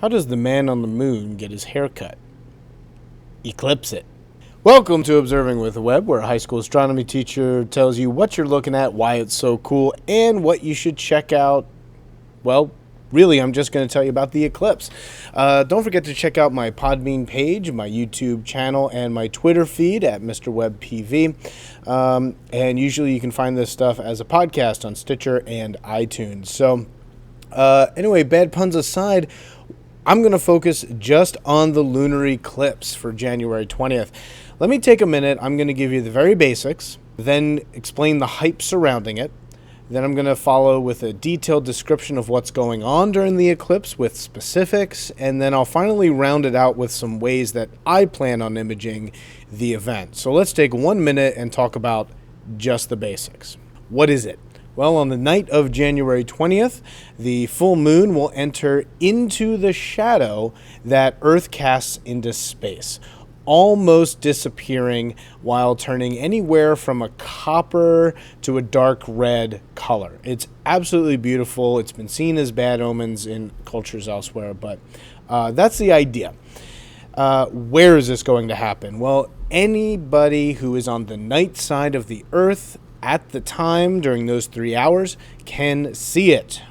How does the man on the moon get his hair cut? Eclipse it. Welcome to Observing with the Webb, where a high school astronomy teacher tells you what you're looking at, why it's so cool, and what you should check out. Well, really, I'm just going to tell you about the eclipse. Don't forget to check out my Podbean page, my YouTube channel, and my Twitter feed at Mr. Webb PV. And usually you can find this stuff as a podcast on Stitcher and iTunes. So anyway, bad puns aside, I'm going to focus just on the lunar eclipse for January 20th. Let me take a minute. I'm going to give you the very basics, then explain the hype surrounding it. Then I'm going to follow with a detailed description of what's going on during the eclipse with specifics, and then I'll finally round it out with some ways that I plan on imaging the event. So let's take 1 minute and talk about just the basics. What is it? Well, on the night of January 20th, the full moon will enter into the shadow that Earth casts into space, almost disappearing while turning anywhere from a copper to a dark red color. It's absolutely beautiful. It's been seen as bad omens in cultures elsewhere, but that's the idea. Where is this going to happen? Well, anybody who is on the night side of the Earth at the time during those 3 hours can see it,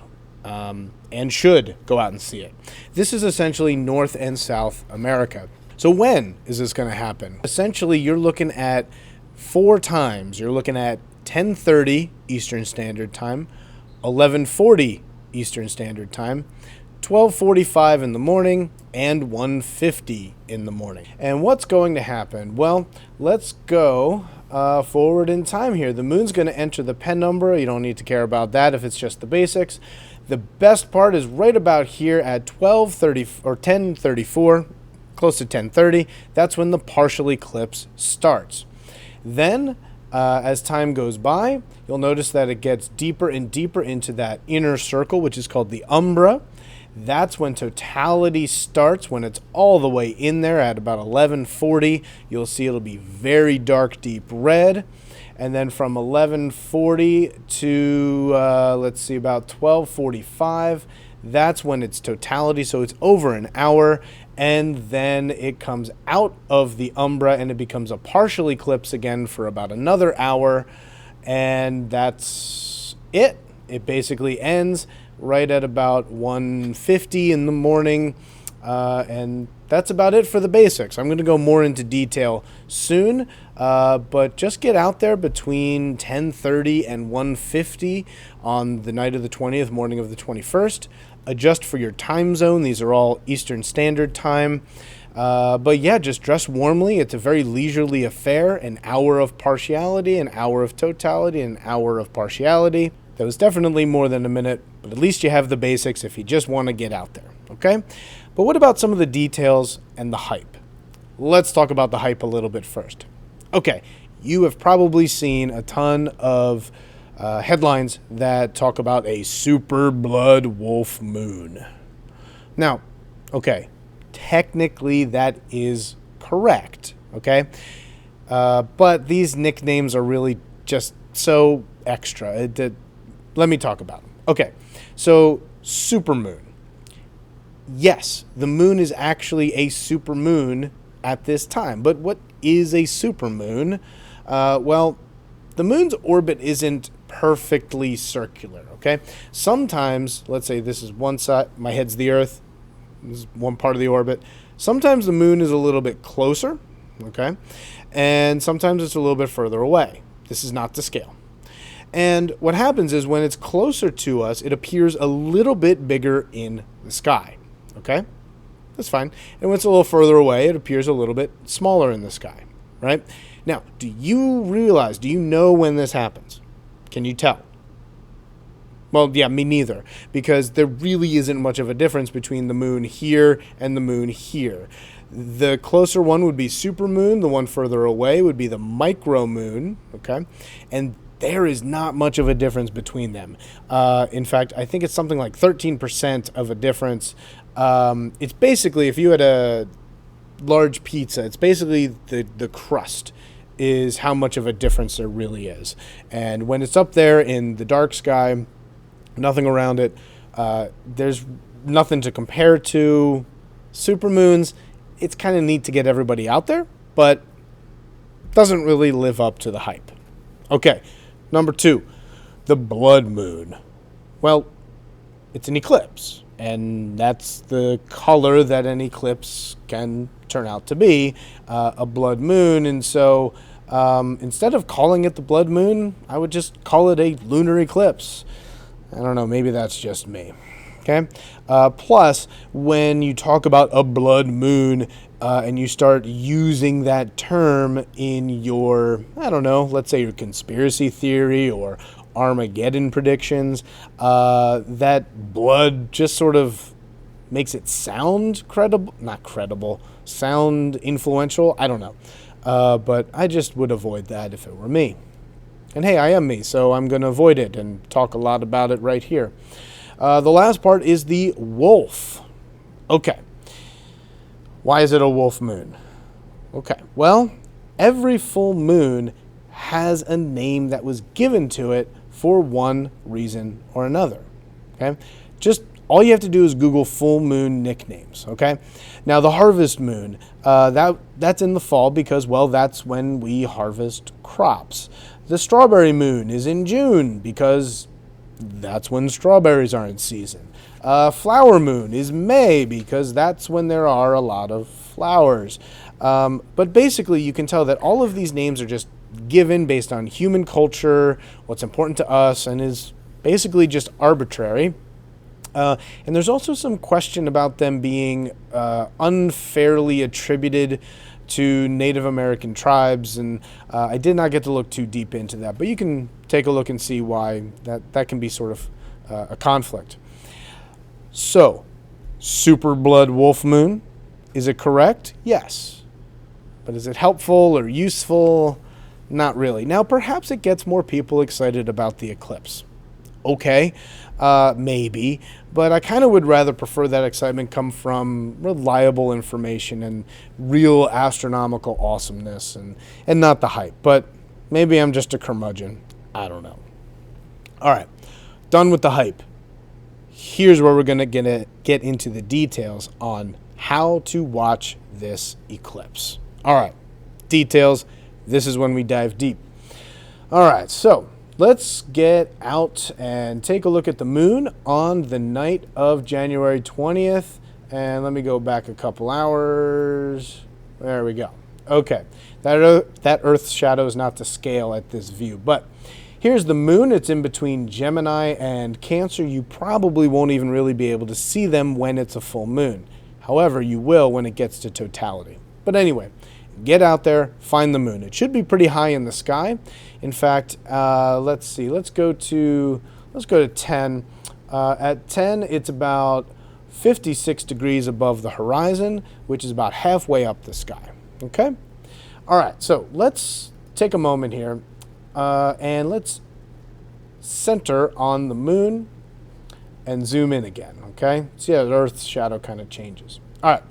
and should go out and see it. This is essentially North and South America. So when is this going to happen? Essentially, you're looking at 4 times. You're looking at 10:30 Eastern Standard Time, 11:40 Eastern Standard Time, 12:45 in the morning, and 1:50 in the morning. And what's going to happen? Well, let's go forward in time here. The moon's going to enter the penumbra. You don't need to care about that if it's just the basics. The best part is right about here at 12:30 or 10:34. Close to 10:30, that's when the partial eclipse starts. Then, as time goes by, you'll notice that it gets deeper and deeper into that inner circle, which is called the umbra. That's when totality starts, when it's all the way in there at about 11:40. You'll see it'll be very dark, deep red. And then from 11:40 to, about 12:45, that's when it's totality. So it's over an hour. And then it comes out of the umbra and it becomes a partial eclipse again for about another hour. And that's it. It basically ends right at about 1:50 in the morning. And that's about it for the basics. I'm going to go more into detail soon, but just get out there between 10:30 and 1:50 on the night of the 20th, morning of the 21st. Adjust for your time zone. These are all Eastern Standard Time. But yeah, just dress warmly. It's a very leisurely affair. An hour of partiality, an hour of totality, an hour of partiality. That was definitely more than a minute, but at least you have the basics if you just want to get out there, okay? But what about some of the details and the hype? Let's talk about the hype a little bit first. Okay, you have probably seen a ton of headlines that talk about a super blood wolf moon. Now, okay, technically that is correct, okay? But these nicknames are really just so extra. Let me talk about them. Okay, so supermoon. Yes, the moon is actually a supermoon at this time. But what is a supermoon? Well, the moon's orbit isn't perfectly circular, okay? Sometimes, let's say this is one side, my head's the Earth, this is one part of the orbit. Sometimes the moon is a little bit closer, okay? And sometimes it's a little bit further away. This is not to scale. And what happens is when it's closer to us, it appears a little bit bigger in the sky, okay? That's fine. And when it's a little further away, it appears a little bit smaller in the sky, right? Now, do you know when this happens? Can you tell? Well, yeah, me neither, because there really isn't much of a difference between the moon here and the moon here. The closer one would be supermoon. The one further away would be the micromoon, okay? And there is not much of a difference between them. In fact, I think it's something like 13% of a difference. It's basically, if you had a large pizza, it's basically the crust is how much of a difference there really is. And when it's up there in the dark sky, nothing around it, there's nothing to compare to. Supermoons, it's kind of neat to get everybody out there, but doesn't really live up to the hype. Okay, number 2, the blood moon. Well, it's an eclipse, and that's the color that an eclipse can turn out to be, a blood moon. And so instead of calling it the blood moon, I would just call it a lunar eclipse. I don't know, maybe that's just me. Okay. Plus, when you talk about a blood moon and you start using that term in your, I don't know, let's say your conspiracy theory or Armageddon predictions, that blood just sort of makes it sound credible, not credible, sound influential. I don't know. But I just would avoid that if it were me. And hey, I am me, so I'm going to avoid it and talk a lot about it right here. The last part is the wolf. Okay. Why is it a wolf moon? Okay. Well, every full moon has a name that was given to it for one reason or another. Okay. Just all you have to do is Google full moon nicknames. Okay. Now the harvest moon, that's in the fall because, well, that's when we harvest crops. The strawberry moon is in June because that's when strawberries are in season. Flower moon is May because that's when there are a lot of flowers. But basically, you can tell that all of these names are just given based on human culture, what's important to us, and is basically just arbitrary. And there's also some question about them being unfairly attributed to Native American tribes, and I did not get to look too deep into that, but you can take a look and see why that can be sort of a conflict. So, super blood wolf moon, is it correct? Yes. But is it helpful or useful? Not really. Now, perhaps it gets more people excited about the eclipse. Okay, maybe, but I kind of would rather prefer that excitement come from reliable information and real astronomical awesomeness and not the hype. But maybe I'm just a curmudgeon. I don't know. All right, done with the hype. Here's where we're going to get into the details on how to watch this eclipse. All right, details. This is when we dive deep. All right, so let's get out and take a look at the moon on the night of January 20th. And let me go back a couple hours. There we go. Okay, that Earth's shadow is not to scale at this view. But here's the moon. It's in between Gemini and Cancer. You probably won't even really be able to see them when it's a full moon. However, you will when it gets to totality. But anyway, get out there, find the moon. It should be pretty high in the sky. In fact, let's see. Let's go to 10. At 10, it's about 56 degrees above the horizon, which is about halfway up the sky. Okay? All right, so let's take a moment here and let's center on the moon and zoom in again. Okay? See how the Earth's shadow kind of changes. All right.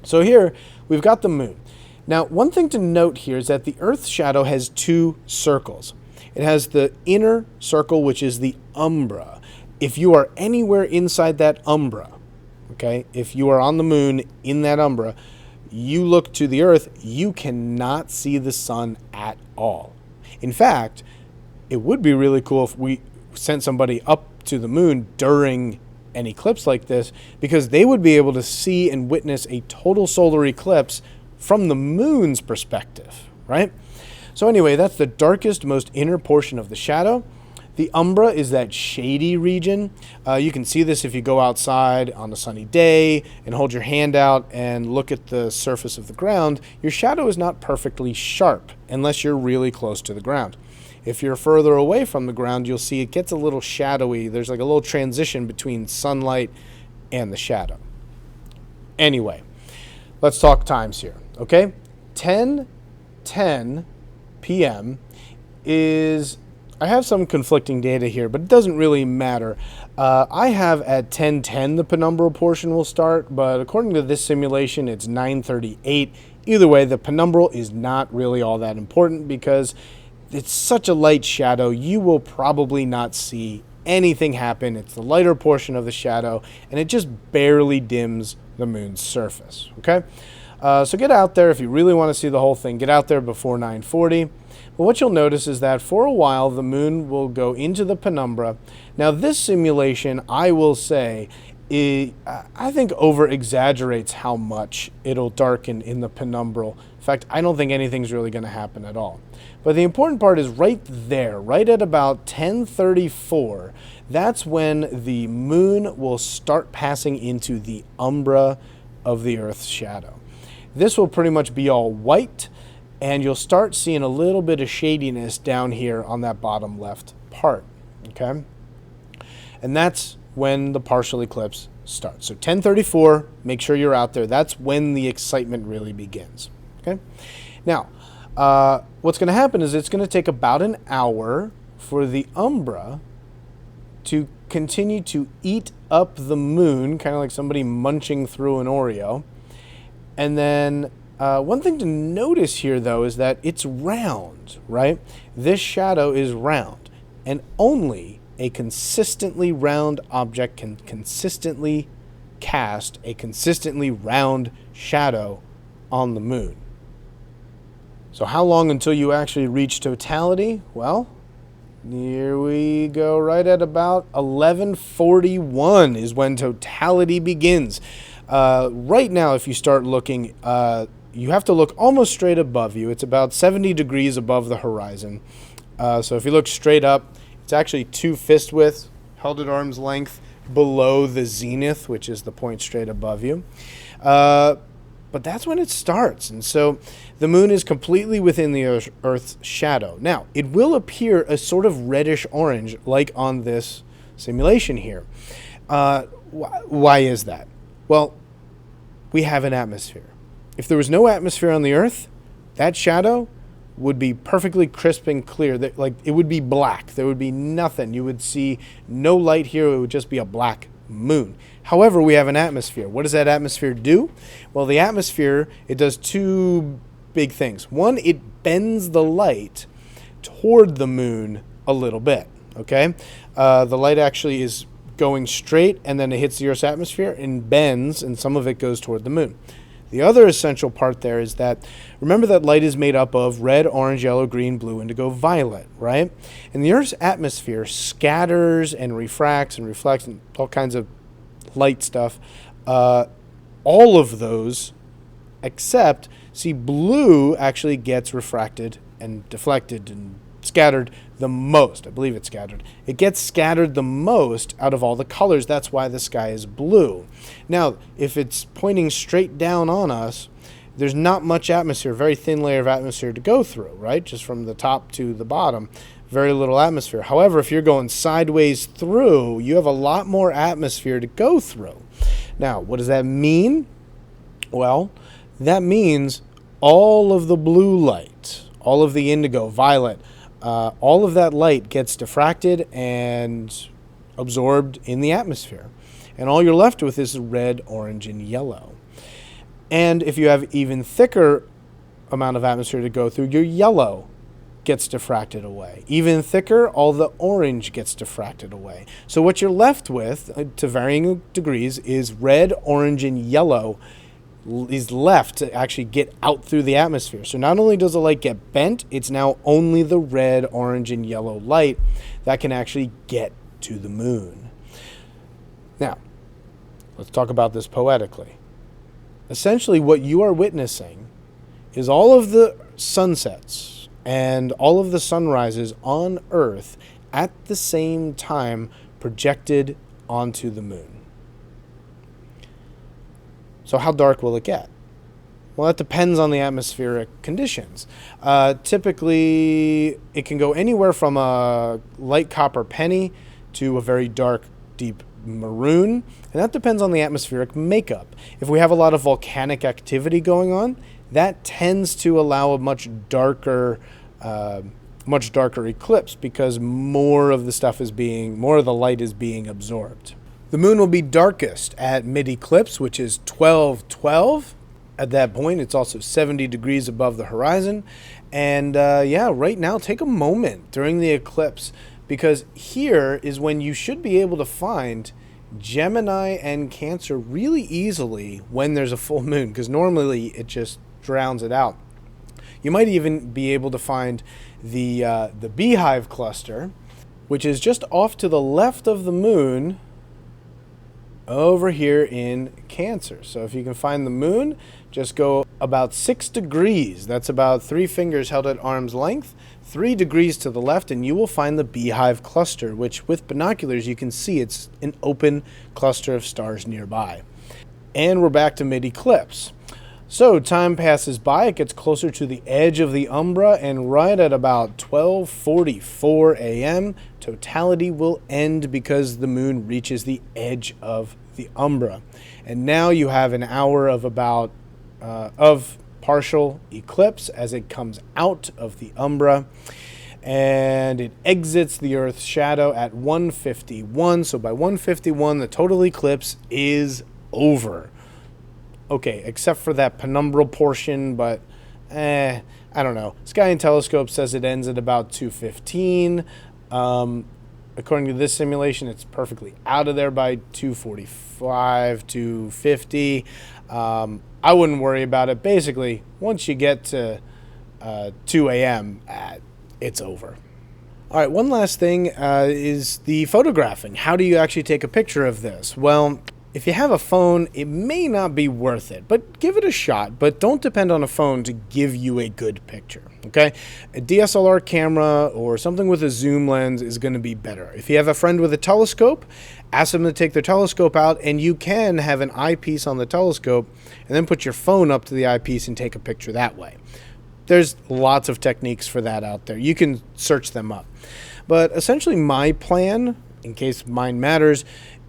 So here we've got the moon. Now, one thing to note here is that the Earth's shadow has two circles. It has the inner circle, which is the umbra. If you are anywhere inside that umbra, okay, if you are on the moon in that umbra, you look to the Earth, you cannot see the sun at all. In fact, it would be really cool if we sent somebody up to the moon during an eclipse like this, because they would be able to see and witness a total solar eclipse from the moon's perspective, right? So anyway, that's the darkest, most inner portion of the shadow. The umbra is that shady region. You can see this if you go outside on a sunny day and hold your hand out and look at the surface of the ground. Your shadow is not perfectly sharp unless you're really close to the ground. If you're further away from the ground, you'll see it gets a little shadowy. There's like a little transition between sunlight and the shadow. Anyway, let's talk times here. Okay, 10:10 p.m. is, I have some conflicting data here, but it doesn't really matter. I have at 10:10 the penumbral portion will start, but according to this simulation, it's 9:38. Either way, the penumbral is not really all that important because it's such a light shadow, you will probably not see anything happen. It's the lighter portion of the shadow, and it just barely dims the moon's surface, okay? So get out there if you really want to see the whole thing. Get out there before 9:40. But what you'll notice is that for a while, the moon will go into the penumbra. Now, this simulation, I will say, I think over-exaggerates how much it'll darken in the penumbral. In fact, I don't think anything's really going to happen at all. But the important part is right there, right at about 10:34. That's when the moon will start passing into the umbra of the Earth's shadow. This will pretty much be all white, and you'll start seeing a little bit of shadiness down here on that bottom left part, okay? And that's when the partial eclipse starts. So 10:34, make sure you're out there. That's when the excitement really begins, okay? Now, what's going to happen is it's going to take about an hour for the umbra to continue to eat up the moon, kind of like somebody munching through an Oreo. And then one thing to notice here, though, is that it's round, right? This shadow is round, and only a consistently round object can consistently cast a consistently round shadow on the moon. So how long until you actually reach totality? Well, here we go, right at about 11:41 is when totality begins. Right now, if you start looking, you have to look almost straight above you. It's about 70 degrees above the horizon. So if you look straight up, it's actually 2 fist widths, held at arm's length, below the zenith, which is the point straight above you. But that's when it starts. And so the moon is completely within the Earth's shadow. Now, it will appear a sort of reddish orange, like on this simulation here. Why is that? Well, we have an atmosphere. If there was no atmosphere on the Earth, that shadow would be perfectly crisp and clear. Like, it would be black. There would be nothing. You would see no light here. It would just be a black moon. However, we have an atmosphere. What does that atmosphere do? Well, the atmosphere, it does 2 big things. One, it bends the light toward the moon a little bit, okay? The light actually is going straight, and then it hits the Earth's atmosphere and bends, and some of it goes toward the moon. The other essential part there is that, remember that light is made up of red, orange, yellow, green, blue, indigo, violet, right? And the Earth's atmosphere scatters and refracts and reflects and all kinds of light stuff. All of those, except, see, blue actually gets refracted and deflected and scattered the most. I believe it's scattered. It gets scattered the most out of all the colors. That's why the sky is blue. Now, if it's pointing straight down on us, there's not much atmosphere, very thin layer of atmosphere to go through, right? Just from the top to the bottom, very little atmosphere. However, if you're going sideways through, you have a lot more atmosphere to go through. Now, what does that mean? Well, that means all of the blue light, all of the indigo, violet, all of that light gets diffracted and absorbed in the atmosphere. And all you're left with is red, orange, and yellow. And if you have even thicker amount of atmosphere to go through, your yellow gets diffracted away. Even thicker, all the orange gets diffracted away. So what you're left with, to varying degrees, is red, orange, and yellow is left to actually get out through the atmosphere. So not only does the light get bent, it's now only the red, orange, and yellow light that can actually get to the moon. Now, let's talk about this poetically. Essentially, what you are witnessing is all of the sunsets and all of the sunrises on Earth at the same time projected onto the moon. So how dark will it get? Well, that depends on the atmospheric conditions. Typically, it can go anywhere from a light copper penny to a very dark, deep maroon, and that depends on the atmospheric makeup. If we have a lot of volcanic activity going on, that tends to allow a much darker eclipse because more of the light is being absorbed. The moon will be darkest at mid-eclipse, which is 12:12. At that point, it's also 70 degrees above the horizon. And right now, take a moment during the eclipse because here is when you should be able to find Gemini and Cancer really easily when there's a full moon, because normally it just drowns it out. You might even be able to find the Beehive cluster, which is just off to the left of the moon over here in Cancer. So if you can find the moon, just go about 6 degrees. That's about 3 fingers held at arm's length, 3 degrees to the left, and you will find the Beehive cluster, which with binoculars you can see it's an open cluster of stars nearby. And we're back to mid-eclipse. So time passes by, it gets closer to the edge of the umbra, and right at about 12:44 a.m., totality will end because the moon reaches the edge of the umbra. And now you have an hour of about of partial eclipse as it comes out of the umbra, and it exits the Earth's shadow at 1:51. So by 1:51, the total eclipse is over. Okay, except for that penumbral portion, but I don't know. Sky and Telescope says it ends at about 2:15. According to this simulation, it's perfectly out of there by 2:45, 2:50. I wouldn't worry about it. Basically, once you get to 2 a.m., it's over. All right, one last thing is the photographing. How do you actually take a picture of this? Well, if you have a phone, it may not be worth it, but give it a shot. But don't depend on a phone to give you a good picture, okay? A DSLR camera or something with a zoom lens is going to be better. If you have a friend with a telescope, ask them to take their telescope out, and you can have an eyepiece on the telescope and then put your phone up to the eyepiece and take a picture that way. There's lots of techniques for that out there. You can search them up. But essentially my plan, in case mine matters,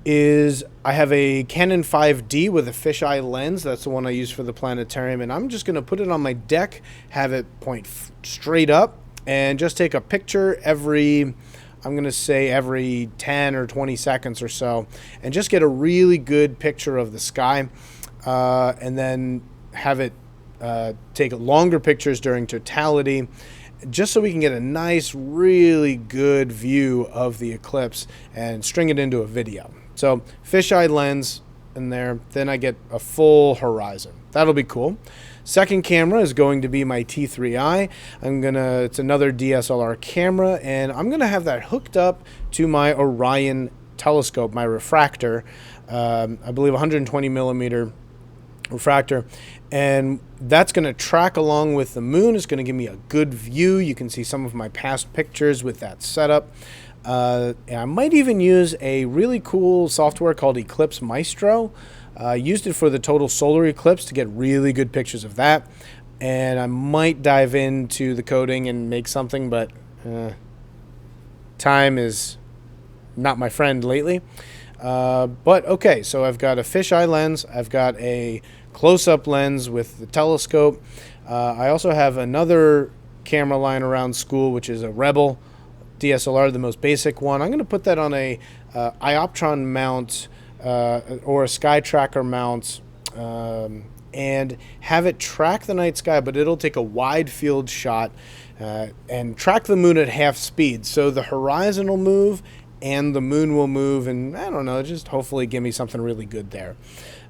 is I have a Canon 5D with a fisheye lens. That's the one I use for the planetarium, and I'm just going to put it on my deck, have it point straight up, and just take a picture every 10 or 20 seconds or so, and just get a really good picture of the sky, and then have it take longer pictures during totality, just so we can get a nice, really good view of the eclipse and string it into a video. So fisheye lens in there, then I get a full horizon. That'll be cool. Second camera is going to be my T3i. It's another DSLR camera, and I'm gonna have that hooked up to my Orion telescope, my refractor, I believe 120 millimeter refractor, and that's going to track along with the moon. It's going to give me a good view. You can see some of my past pictures with that setup. And I might even use a really cool software called Eclipse Maestro. Used it for the total solar eclipse to get really good pictures of that. And I might dive into the coding and make something, but time is not my friend lately. But okay, so I've got a fisheye lens. I've got a close-up lens with the telescope. I also have another camera lying around school, which is a Rebel DSLR, the most basic one. I'm going to put that on a Ioptron mount or a Sky Tracker mount, and have it track the night sky, but it'll take a wide field shot and track the moon at half speed. So the horizon will move and the moon will move, and I don't know, just hopefully give me something really good there.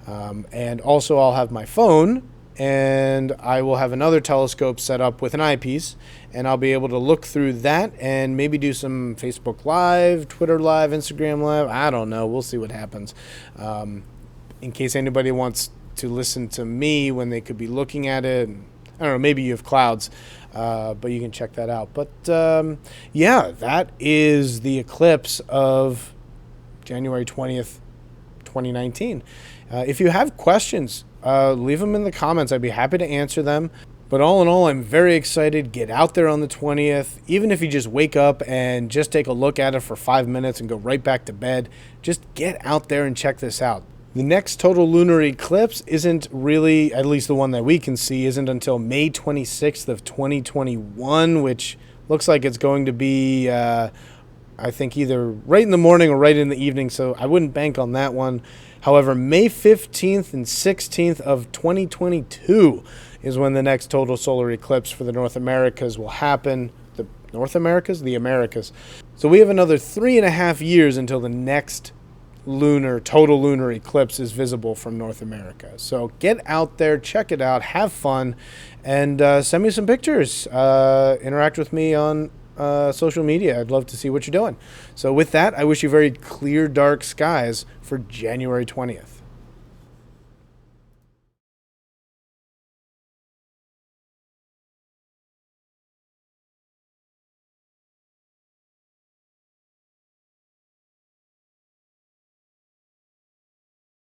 And also I'll have my phone, and I will have another telescope set up with an eyepiece, and I'll be able to look through that and maybe do some Facebook Live, Twitter Live, Instagram Live. I don't know. We'll see what happens. In case anybody wants to listen to me when they could be looking at it, I don't know, maybe you have clouds, but you can check that out. But yeah, that is the eclipse of January 20th, 2019. If you have questions, leave them in the comments. I'd be happy to answer them. But all in all, I'm very excited. Get out there on the 20th. Even if you just wake up and just take a look at it for 5 minutes and go right back to bed, just get out there and check this out. The next total lunar eclipse isn't really, at least the one that we can see, isn't until May 26th of 2021, which looks like it's going to be, I think, either right in the morning or right in the evening, so I wouldn't bank on that one. However, May 15th and 16th of 2022 is when the next total solar eclipse for the North Americas will happen. The North Americas? The Americas. So we have another 3.5 years until the next total lunar eclipse is visible from North America. So get out there, check it out, have fun, and send me some pictures. Interact with me on social media. I'd love to see what you're doing. So with that, I wish you very clear, dark skies for January 20th.